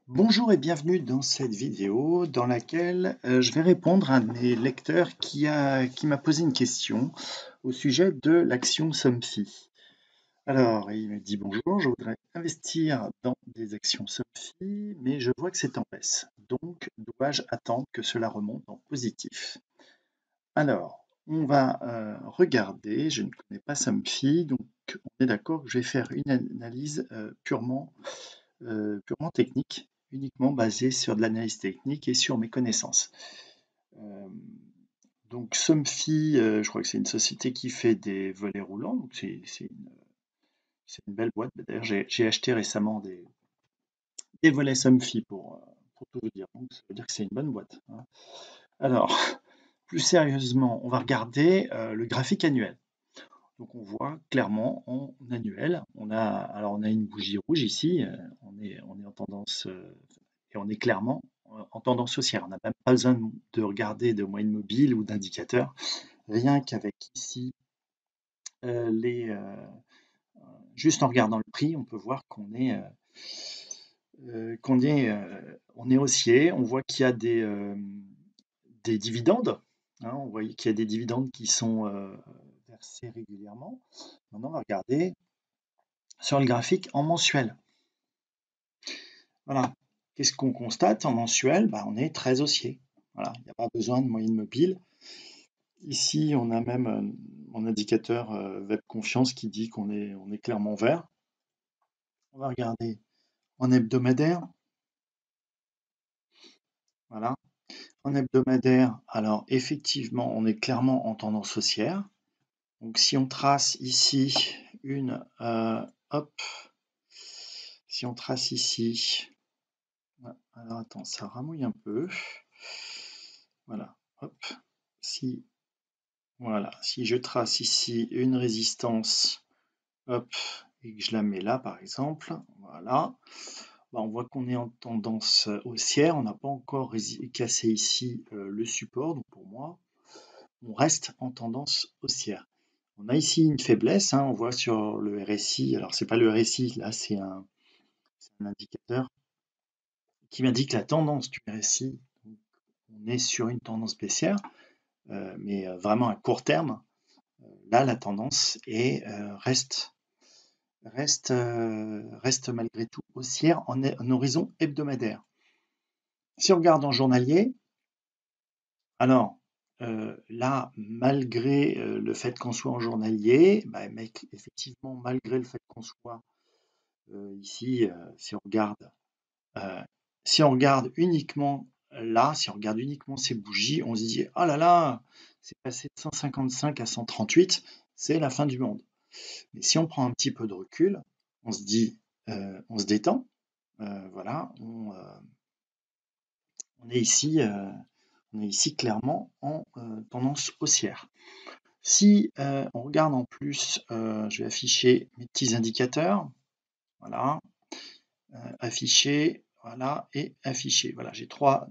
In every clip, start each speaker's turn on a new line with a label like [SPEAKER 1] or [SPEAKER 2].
[SPEAKER 1] Bonjour et bienvenue dans cette vidéo dans laquelle je vais répondre à un de mes lecteurs qui m'a posé une question au sujet de l'action Somfy. Alors, il me dit bonjour, je voudrais investir dans des actions Somfy, mais je vois que c'est en baisse. Donc, dois-je attendre que cela remonte en positif? Alors, on va regarder, je ne connais pas Somfy, donc on est d'accord que je vais faire une analyse purement technique, uniquement basée sur de l'analyse technique et sur mes connaissances. Euh, donc Somfy, je crois que c'est une société qui fait des volets roulants, donc c'est une belle boîte. D'ailleurs, j'ai acheté récemment des volets Somfy pour tout vous dire, donc ça veut dire que c'est une bonne boîte, hein. Alors, plus sérieusement, on va regarder le graphique annuel. Donc on voit clairement en annuel, on a une bougie rouge ici, on est en tendance, et on est clairement en tendance haussière. On n'a même pas besoin de regarder de moyenne mobile ou d'indicateur. Rien qu'avec ici, juste en regardant le prix, on peut voir on est haussier. On voit qu'il y a des dividendes, hein. On voit qu'il y a des dividendes qui sont versés régulièrement. Maintenant, on va regarder sur le graphique en mensuel. Voilà. Qu'est-ce qu'on constate en mensuel? Bah, on est très haussier. Voilà. Il n'y a pas besoin de moyenne mobile. Ici, on a même mon indicateur Web Confiance qui dit on est clairement vert. On va regarder en hebdomadaire. Voilà. En hebdomadaire, alors effectivement, on est clairement en tendance haussière. Donc si on trace ici hop, si on trace ici, alors attends, ça ramouille un peu. Voilà, hop, si, voilà, si je trace ici une résistance, hop, et que je la mets là par exemple, voilà, bah, on voit qu'on est en tendance haussière, on n'a pas encore cassé ici le support, donc pour moi, on reste en tendance haussière. On a ici une faiblesse, hein, on voit sur le RSI, alors c'est pas le RSI, là c'est un indicateur qui m'indique la tendance du RSI. Donc, on est sur une tendance baissière, mais vraiment à court terme. Là, la tendance reste malgré tout haussière en horizon hebdomadaire. Si on regarde en journalier, alors là, malgré le fait qu'on soit en journalier, bah, effectivement, malgré le fait qu'on soit ici, euh, si on regarde uniquement là, si on regarde uniquement ces bougies, on se dit oh là là, c'est passé de 155 à 138, c'est la fin du monde. Mais si on prend un petit peu de recul, on se dit, on se détend, voilà, on est ici, clairement en tendance haussière. Si on regarde en plus, je vais afficher mes petits indicateurs, voilà, afficher, voilà, et afficher. Voilà, j'ai trois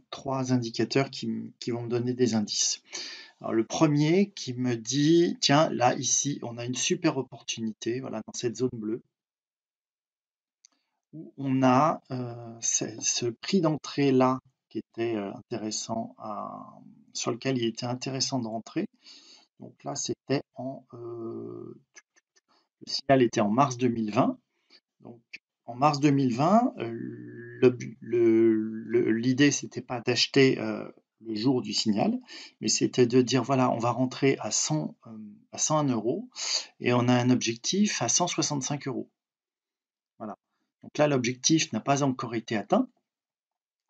[SPEAKER 1] indicateurs qui vont me donner des indices. Alors, le premier qui me dit, tiens, là, ici, on a une super opportunité, voilà, dans cette zone bleue, où on a ce prix d'entrée là qui était intéressant sur lequel il était intéressant de rentrer. Donc là, c'était le signal était en mars 2020. Donc en mars 2020, l'idée c'était pas d'acheter le jour du signal, mais c'était de dire voilà, on va rentrer à 101 euros et on a un objectif à 165 euros. Voilà. Donc là, l'objectif n'a pas encore été atteint.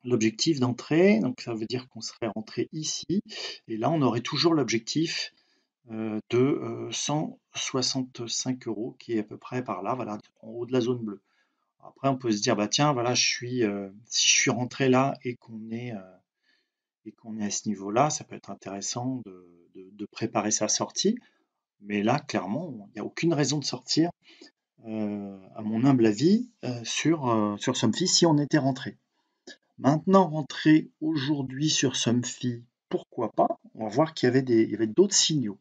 [SPEAKER 1] L'objectif d'entrée, donc ça veut dire qu'on serait rentré ici, et là on aurait toujours l'objectif de 165 euros, qui est à peu près par là, voilà, en haut de la zone bleue. Après, on peut se dire, bah tiens, voilà, si je suis rentré là et qu'on est à ce niveau-là, ça peut être intéressant de préparer sa sortie. Mais là, clairement, il n'y a aucune raison de sortir, à mon humble avis, sur Somfy si on était rentré. Maintenant, rentrer aujourd'hui sur Somfy, pourquoi pas? On va voir il y avait d'autres signaux.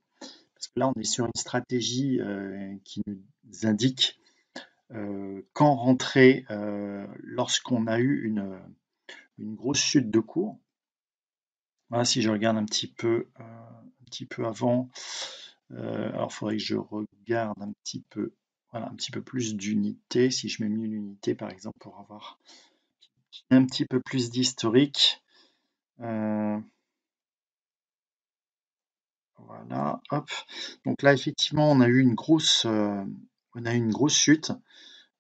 [SPEAKER 1] Parce que là, on est sur une stratégie qui nous indique quand rentrer lorsqu'on a eu une grosse chute de cours. Voilà, si je regarde un petit peu avant, alors il faudrait que je regarde un petit peu, voilà, un petit peu plus d'unités. Si je mets 1000 unités, par exemple, pour avoir un petit peu plus d'historique. Voilà, hop. Donc là, effectivement, on a eu une grosse chute.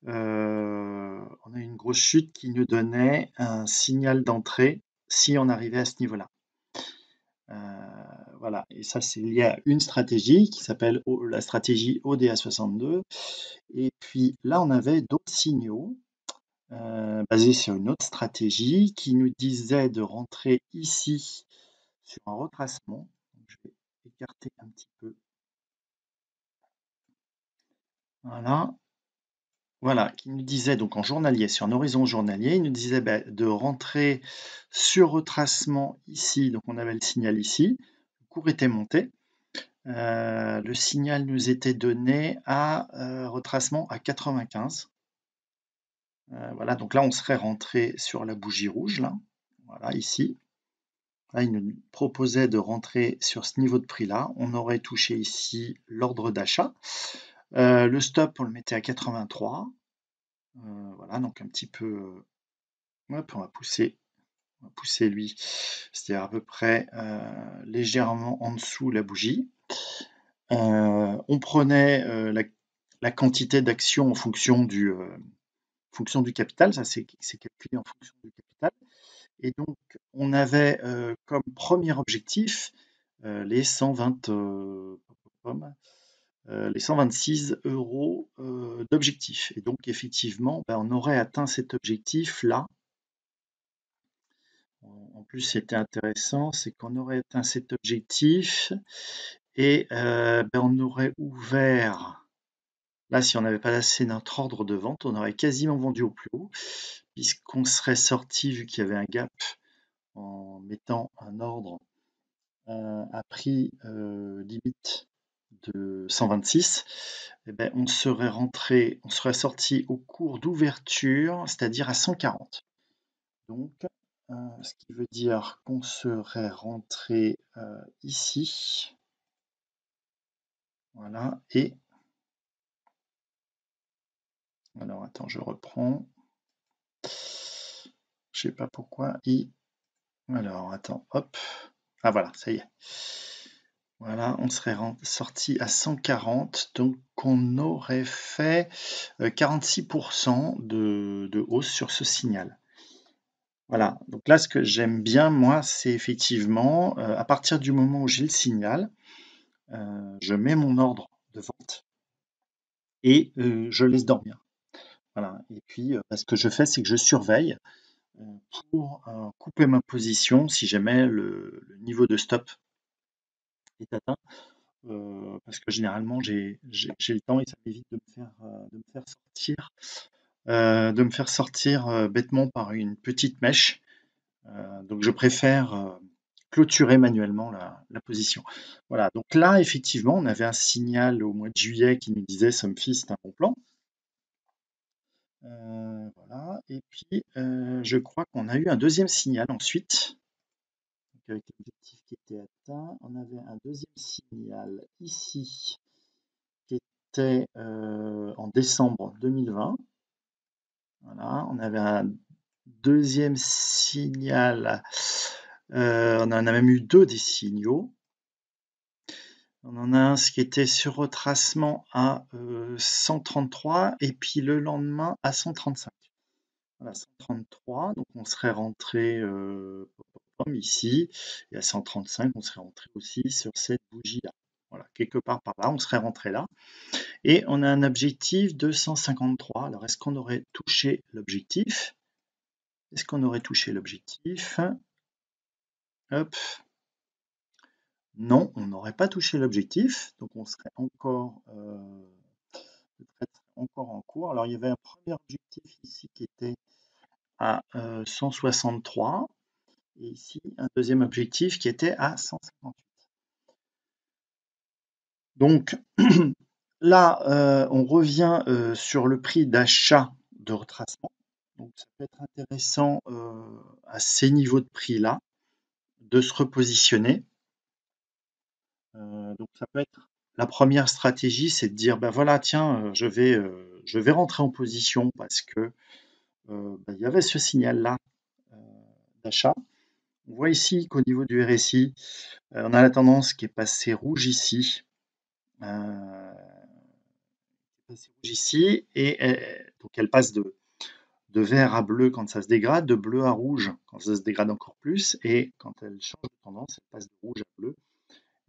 [SPEAKER 1] On a eu une grosse chute qui nous donnait un signal d'entrée si on arrivait à ce niveau-là. Voilà, et ça, c'est lié à une stratégie qui s'appelle la stratégie ODA62. Et puis là, on avait d'autres signaux basés sur une autre stratégie qui nous disait de rentrer ici sur un retracement. Donc, je vais écarter un petit peu. Voilà, qui nous disait donc en journalier, sur un horizon journalier, il nous disait de rentrer sur retracement ici, donc on avait le signal ici, le cours était monté, le signal nous était donné à retracement à 95. Voilà, donc là on serait rentré sur la bougie rouge, là, voilà, ici. Là, il nous proposait de rentrer sur ce niveau de prix-là, on aurait touché ici l'ordre d'achat. Le stop, on le mettait à 83. Voilà, donc un petit peu, hop, on va pousser lui, c'est-à-dire à peu près légèrement en dessous la bougie. On prenait la quantité d'actions en fonction du capital, ça c'est calculé en fonction du capital. Et donc on avait comme premier objectif les 126 euros d'objectif. Et donc effectivement, on aurait atteint cet objectif-là. En plus, c'était intéressant, c'est qu'on aurait atteint cet objectif et on aurait ouvert, là si on n'avait pas laissé notre ordre de vente, on aurait quasiment vendu au plus haut, puisqu'on serait sorti, vu qu'il y avait un gap, en mettant un ordre à prix limite de 126, on serait sorti au cours d'ouverture, c'est-à-dire à 140. Donc, ce qui veut dire qu'on serait rentré ici. Voilà, et alors attends, je reprends. Je sais pas pourquoi. Alors attends, hop. Ah voilà, ça y est. Voilà, on serait sorti à 140, donc on aurait fait 46% de hausse sur ce signal. Voilà, donc là, ce que j'aime bien, moi, c'est effectivement, à partir du moment où j'ai le signal, je mets mon ordre de vente et je laisse dormir. Voilà, et puis ce que je fais, c'est que je surveille pour couper ma position si jamais le niveau de stop est atteint. Parce que généralement, j'ai le temps et ça m'évite de me faire sortir bêtement par une petite mèche. Donc je préfère clôturer manuellement la position. Voilà, donc là, effectivement, on avait un signal au mois de juillet qui nous disait Somfy, c'est un bon plan. Voilà, et puis je crois qu'on a eu un deuxième signal ensuite. Donc, avec l'objectif qui était atteint, on avait un deuxième signal ici qui était en décembre 2020. Voilà, on avait un deuxième signal, on en a même eu deux des signaux. On en a un qui était sur retracement à 133 et puis le lendemain à 135. Voilà, 133, donc on serait rentré ici, et à 135, on serait rentré aussi sur cette bougie-là. Voilà, quelque part par là, on serait rentré là. Et on a un objectif de 153. Alors, est-ce qu'on aurait touché l'objectif? Est-ce qu'on aurait touché l'objectif? Hop. Non, on n'aurait pas touché l'objectif, donc on serait encore en cours. Alors, il y avait un premier objectif ici qui était à 163 et ici un deuxième objectif qui était à 158. Donc là, on revient sur le prix d'achat de retracement. Donc ça peut être intéressant à ces niveaux de prix-là de se repositionner. Donc ça peut être la première stratégie, c'est de dire ben voilà, tiens, je vais rentrer en position parce que ben, il y avait ce signal-là euh, d'achat. On voit ici qu'au niveau du RSI, on a la tendance qui est passée rouge ici. Passée rouge ici, et donc elle passe de vert à bleu quand ça se dégrade, de bleu à rouge quand ça se dégrade encore plus, et quand elle change de tendance, elle passe de rouge à bleu.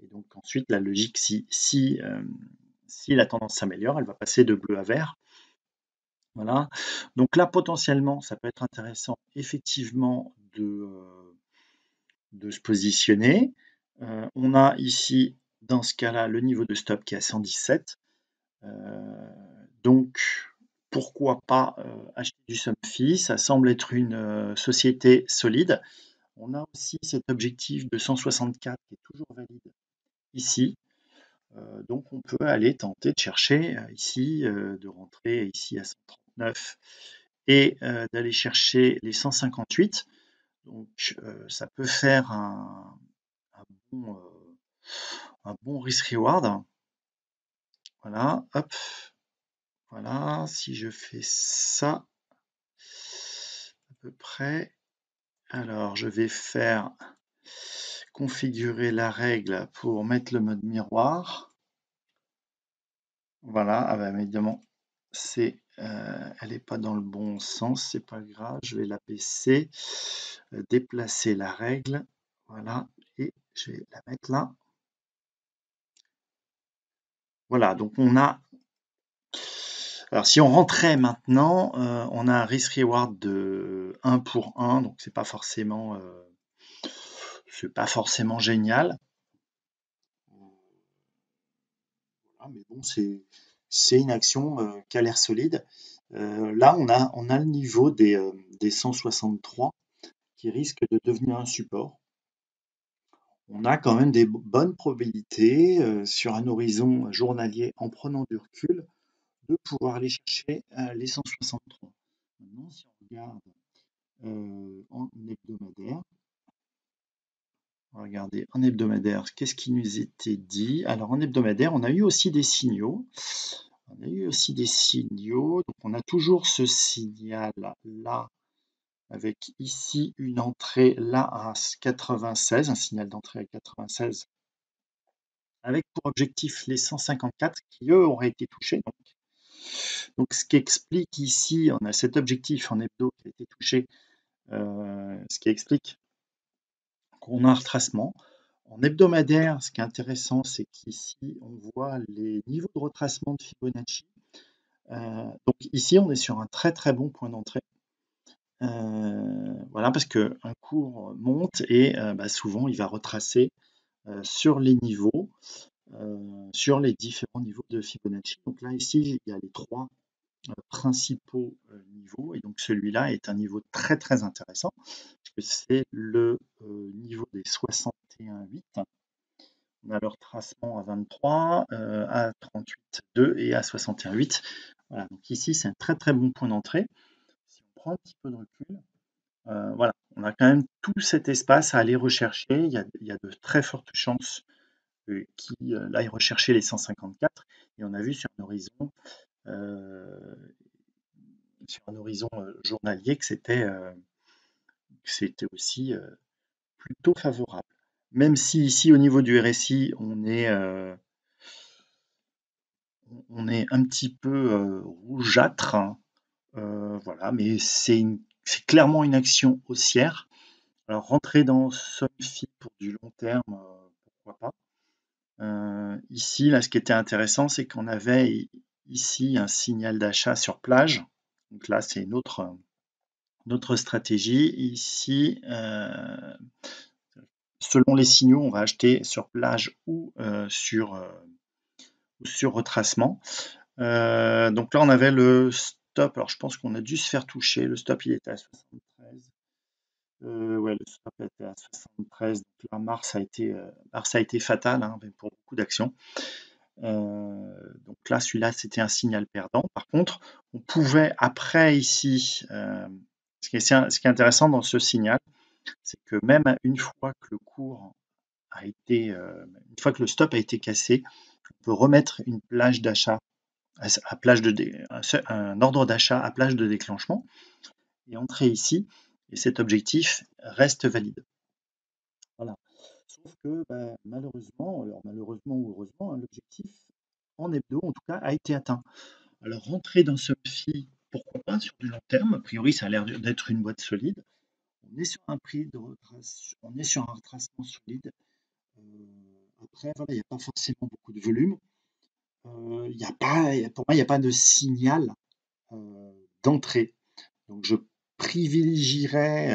[SPEAKER 1] Et donc ensuite, la logique, si la tendance s'améliore, elle va passer de bleu à vert. Voilà. Donc là, potentiellement, ça peut être intéressant, effectivement, de se positionner. On a ici, dans ce cas-là, le niveau de stop qui est à 117. Donc, pourquoi pas acheter du Somfy? Ça semble être une société solide. On a aussi cet objectif de 164 qui est toujours valide ici. Donc, on peut aller tenter de chercher ici, de rentrer ici à 139 et d'aller chercher les 158. Donc, ça peut faire un bon, un bon risk-reward. Voilà, hop, voilà. Si je fais ça, à peu près. Alors, je vais faire configurer la règle pour mettre le mode miroir. Voilà, ah bah, évidemment, elle n'est pas dans le bon sens, c'est pas grave, je vais la baisser, déplacer la règle, voilà, et je vais la mettre là. Voilà, donc on a. Alors, si on rentrait maintenant, on a un risk-reward de 1 pour 1, donc c'est pas forcément génial. Voilà, mais bon, c'est une action qui a l'air solide. Là, on a le niveau des 163 qui risque de devenir un support. On a quand même des bonnes probabilités sur un horizon journalier en prenant du recul de pouvoir aller chercher les 163. Maintenant, si on regarde en hebdomadaire, on va regarder en hebdomadaire, qu'est-ce qui nous était dit? Alors en hebdomadaire, on a eu aussi des signaux. On a eu aussi des signaux. Donc on a toujours ce signal là, avec ici une entrée là à 96, un signal d'entrée à 96, avec pour objectif les 154 qui eux auraient été touchés. Donc ce qui explique ici, on a cet objectif en hebdo qui a été touché, ce qui explique qu'on a un retracement. En hebdomadaire, ce qui est intéressant, c'est qu'ici, on voit les niveaux de retracement de Fibonacci. Donc ici, on est sur un très très bon point d'entrée. Voilà, parce qu'un cours monte et bah, souvent, il va retracer sur les niveaux, sur les différents niveaux de Fibonacci. Donc là, ici, il y a les trois principaux niveaux, et donc celui-là est un niveau très très intéressant, parce que c'est le niveau des 61,8. On a leur tracement à 23, à 38,2 et à 61,8. Voilà, donc ici c'est un très très bon point d'entrée. Si on prend un petit peu de recul, voilà, on a quand même tout cet espace à aller rechercher. Il y a de très fortes chances qu'il aille rechercher les 154. Et on a vu sur un horizon journalier que c'était aussi plutôt favorable. Même si ici au niveau du RSI, on est un petit peu rougeâtre, hein, voilà, mais c'est clairement une action haussière. Alors rentrer dans Somfy pour du long terme, pourquoi pas. Ici, là, ce qui était intéressant, c'est qu'on avait ici un signal d'achat sur plage. Donc là, c'est une autre stratégie. Ici, selon les signaux, on va acheter sur plage ou sur retracement. Donc là, on avait le stop. Alors, je pense qu'on a dû se faire toucher. Le stop, il était à 73. Ouais, le stop était à 73. Donc là, mars a été fatal, hein, pour beaucoup d'actions. Donc là, celui-là, c'était un signal perdant. Par contre, on pouvait après ici, ce qui est intéressant dans ce signal, c'est que même une fois que le cours a été, une fois que le stop a été cassé, on peut remettre une plage d'achat à plage un ordre d'achat à plage de déclenchement et entrer ici, et cet objectif reste valide. Voilà. Sauf que malheureusement, alors malheureusement ou heureusement, hein, l'objectif en hebdo en tout cas a été atteint. Alors rentrer dans ce FI, pourquoi pas sur du long terme, a priori ça a l'air d'être une boîte solide. On est sur un prix de on est sur un retracement solide. Après, voilà, il n'y a pas forcément beaucoup de volume. Il y a pas, pour moi, il n'y a pas de signal d'entrée. Donc je privilégierais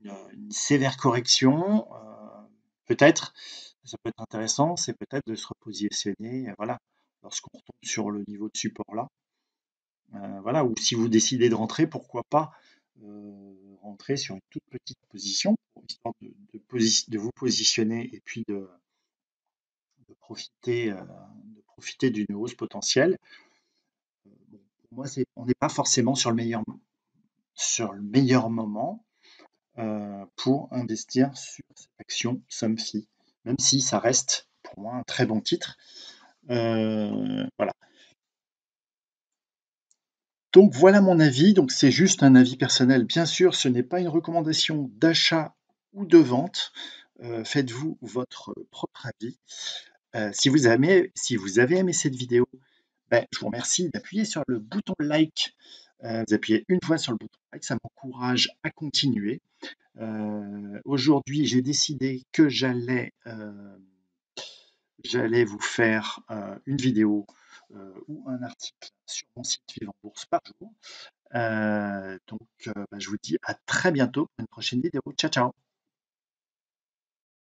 [SPEAKER 1] une sévère correction. Peut-être, ça peut être intéressant, c'est peut-être de se repositionner, voilà, lorsqu'on retombe sur le niveau de support là. Voilà, ou si vous décidez de rentrer, pourquoi pas rentrer sur une toute petite position, histoire de vous positionner et puis de profiter d'une hausse potentielle. Bon, pour moi, on n'est pas forcément sur le meilleur moment pour investir sur cette action Somfy, même si ça reste pour moi un très bon titre. Voilà. Donc voilà mon avis, donc c'est juste un avis personnel, bien sûr, ce n'est pas une recommandation d'achat ou de vente. Faites-vous votre propre avis. Si vous avez aimé cette vidéo, je vous remercie d'appuyer sur le bouton like. Vous appuyez une fois sur le bouton like, ça m'encourage à continuer. Aujourd'hui, j'ai décidé que j'allais vous faire une vidéo ou un article sur mon site Vivre en Bourse par jour. Donc, je vous dis à très bientôt pour une prochaine vidéo. Ciao, ciao!